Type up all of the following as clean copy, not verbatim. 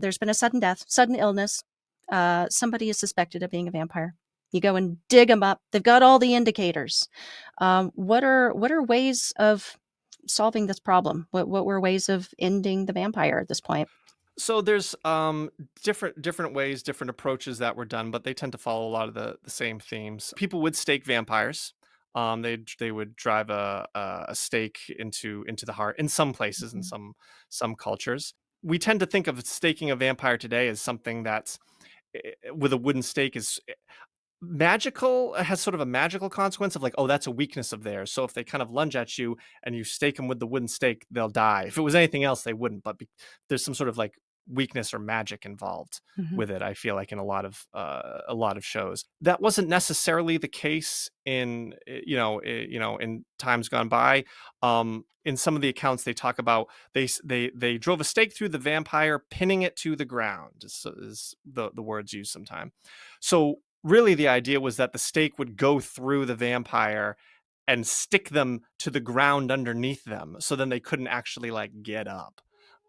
There's been a sudden death, sudden illness. Somebody is suspected of being a vampire. You go and dig them up. They've got all the indicators. What are ways of solving this problem? What were ways of ending the vampire at this point? So there's different ways, different approaches that were done, but they tend to follow a lot of the same themes. People would stake vampires. They would drive a stake into the heart in some places, in Mhm. some cultures. We tend to think of staking a vampire today as something that's with a wooden stake is magical, has sort of a magical consequence of like, oh, that's a weakness of theirs. So if they kind of lunge at you and you stake them with the wooden stake, they'll die. If it was anything else, they wouldn't. But there's some sort of like weakness or magic involved Mhm. with it. I feel like in a lot of shows that wasn't necessarily the case in in times gone by. In some of the accounts they talk about they drove a stake through the vampire, pinning it to the ground. Is the words used sometime. So really the idea was that the stake would go through the vampire and stick them to the ground underneath them, so then they couldn't actually like get up.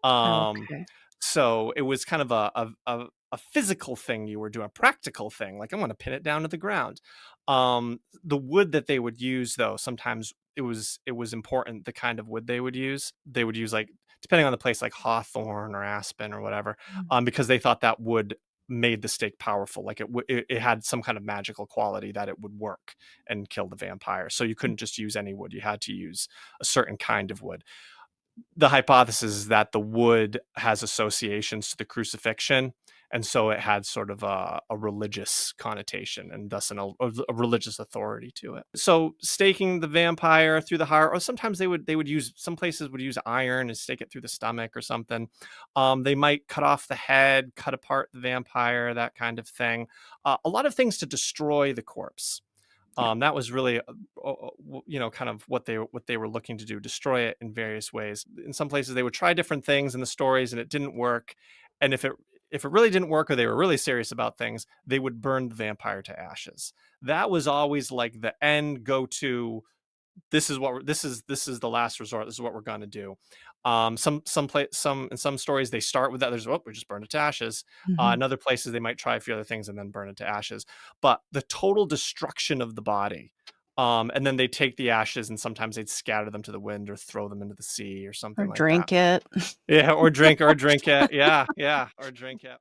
um Okay. so it was kind of a physical thing you were doing, a practical thing, like I'm going to pin it down to the ground. The wood that they would use, though, sometimes it was important the kind of wood they would use, like, depending on the place, like hawthorn or aspen or whatever, Mm. because they thought that wood made the stake powerful, like it had some kind of magical quality that it would work and kill the vampire. So you couldn't just use any wood, you had to use a certain kind of wood. The hypothesis is that the wood has associations to the crucifixion, and so it had sort of a religious connotation and thus a religious authority to it. So staking the vampire through the heart, or sometimes they would use, some places would use iron and stake it through the stomach or something. They might cut off the head, cut apart the vampire, that kind of thing. A lot of things to destroy the corpse. Yeah. That was really, kind of what they were looking to do, destroy it in various ways. In some places, they would try different things in the stories, and it didn't work. And if it really didn't work, or they were really serious about things, they would burn the vampire to ashes. That was always like the end go to. This is the last resort. This is what we're going to do. Some in some stories they start with that. There's, oh, we just burn it to ashes. Mhm. In other places they might try a few other things and then burn it to ashes. But the total destruction of the body. And then they take the ashes and sometimes they'd scatter them to the wind or throw them into the sea or Or something like that. drink it. Yeah, or drink it. Yeah, yeah, or drink it.